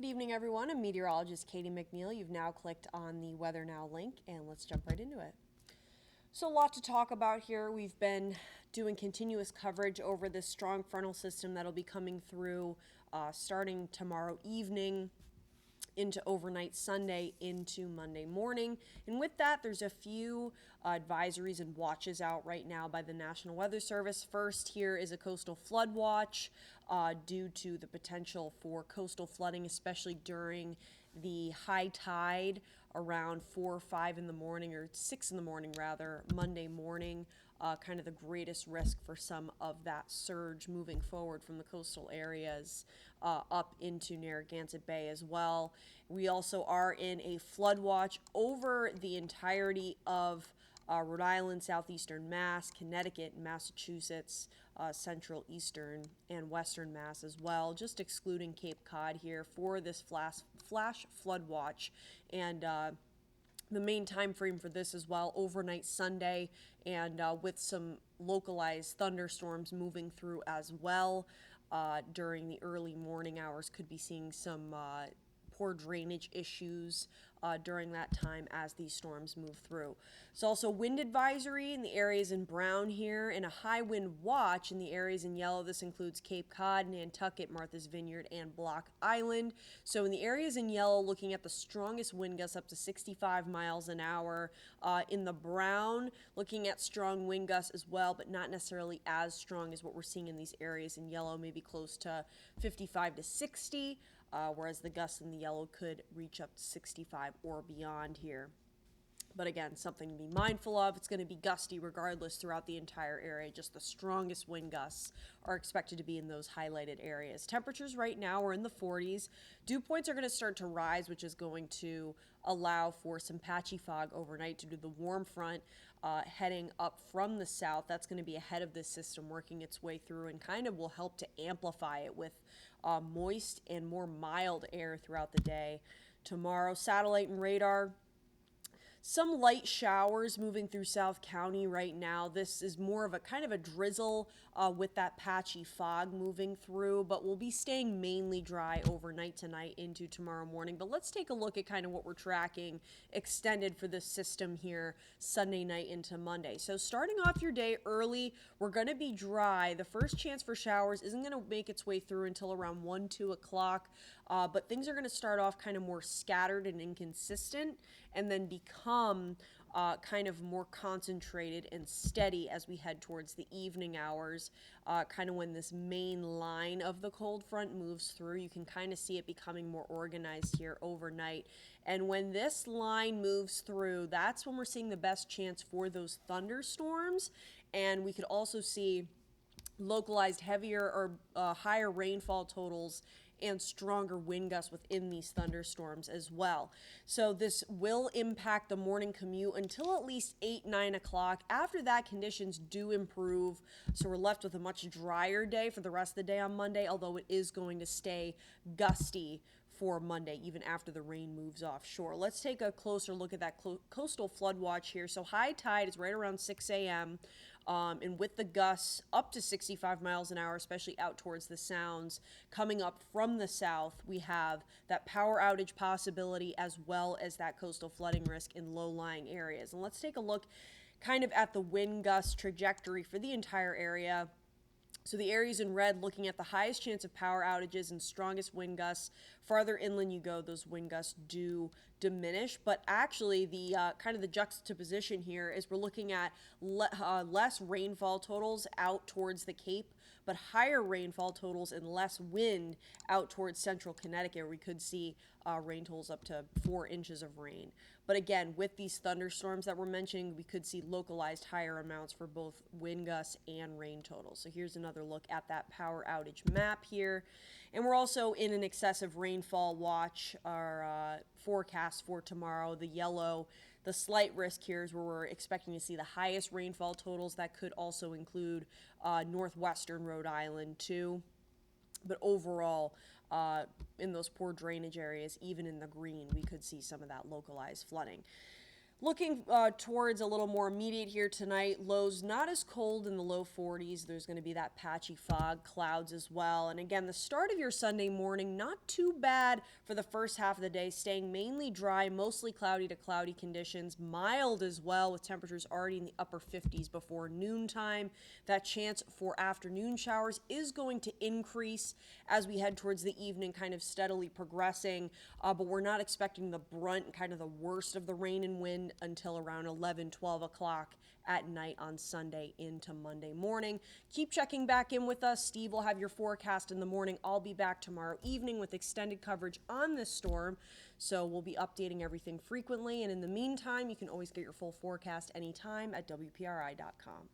Good evening, everyone. I'm meteorologist Catie McNeil. You've now clicked on the Weather Now link, and let's jump right into it. So a lot to talk about here. We've been doing continuous coverage over this strong frontal system that'll be coming through starting tomorrow evening into overnight Sunday into Monday morning. And with that, there's a few advisories and watches out right now by the National Weather Service. First, here is a coastal flood watch due to the potential for coastal flooding, especially during the high tide around 4 or 5 in the morning, or 6 in the morning rather, Monday morning. Kind of the greatest risk for some of that surge moving forward from the coastal areas up into Narragansett Bay as well. We also are in a flood watch over the entirety of Rhode Island, Southeastern Mass, Connecticut, Massachusetts, Central, Eastern, and Western Mass as well, just excluding Cape Cod here for this flash flood watch. And the main time frame for this as well, overnight Sunday, and with some localized thunderstorms moving through as well during the early morning hours. Could be seeing some poor drainage issues during that time as these storms move through. It's also wind advisory in the areas in brown here, and a high wind watch in the areas in yellow. This includes Cape Cod, Nantucket, Martha's Vineyard, and Block Island. So in the areas in yellow, looking at the strongest wind gusts up to 65 miles an hour. In the brown, looking at strong wind gusts as well, but not necessarily as strong as what we're seeing in these areas in yellow, maybe close to 55 to 60. Whereas the gusts in the yellow could reach up to 65 or beyond here. But again, something to be mindful of. It's going to be gusty regardless throughout the entire area. Just the strongest wind gusts are expected to be in those highlighted areas. Temperatures right now are in the 40s. Dew points are going to start to rise, which is going to allow for some patchy fog overnight due to the warm front heading up from the south. That's going to be ahead of this system working its way through and kind of will help to amplify it with moist and more mild air throughout the day. Tomorrow, satellite and radar. Some light showers moving through South County right now. This is more of a kind of a drizzle with that patchy fog moving through, but we'll be staying mainly dry overnight tonight into tomorrow morning. But let's take a look at kind of what we're tracking extended for this system here Sunday night into Monday. So starting off your day early, we're going to be dry. The first chance for showers isn't going to make its way through until around 1, 2 o'clock, but things are going to start off kind of more scattered and inconsistent and then become kind of more concentrated and steady as we head towards the evening hours, kind of when this main line of the cold front moves through. You can kind of see it becoming more organized here overnight. And when this line moves through, that's when we're seeing the best chance for those thunderstorms. And we could also see localized heavier or higher rainfall totals and stronger wind gusts within these thunderstorms as well. So this will impact the morning commute until at least 8, 9 o'clock. After that, conditions do improve. So we're left with a much drier day for the rest of the day on Monday, although it is going to stay gusty for Monday, even after the rain moves offshore. Let's take a closer look at that coastal flood watch here. So high tide is right around 6 a.m. And with the gusts up to 65 miles an hour, especially out towards the Sounds, coming up from the south, we have that power outage possibility as well as that coastal flooding risk in low-lying areas. And let's take a look kind of at the wind gust trajectory for the entire area. So the areas in red looking at the highest chance of power outages and strongest wind gusts. Farther inland you go, those wind gusts do diminish. But actually, the kind of the juxtaposition here is we're looking at less rainfall totals out towards the Cape, but higher rainfall totals and less wind out towards central Connecticut, where we could see rain totals up to 4 inches of rain. But again, with these thunderstorms that we're mentioning, we could see localized higher amounts for both wind gusts and rain totals. So here's another look at that power outage map here. And we're also in an excessive rainfall watch, our forecast for tomorrow. The yellow, the slight risk here is where we're expecting to see the highest rainfall totals. That could also include northwestern Rhode Island too. But overall, in those poor drainage areas, even in the green, we could see some of that localized flooding. Looking towards a little more immediate here tonight, lows not as cold in the low 40s. There's going to be that patchy fog, clouds as well. And again, the start of your Sunday morning, not too bad for the first half of the day, staying mainly dry, mostly cloudy to cloudy conditions, mild as well, with temperatures already in the upper 50s before noontime. That chance for afternoon showers is going to increase as we head towards the evening, kind of steadily progressing, but we're not expecting the brunt, kind of the worst of the rain and wind until around 11, 12 o'clock at night on Sunday into Monday morning. Keep checking back in with us. Steve will have your forecast in the morning. I'll be back tomorrow evening with extended coverage on this storm. So we'll be updating everything frequently. And in the meantime, you can always get your full forecast anytime at WPRI.com.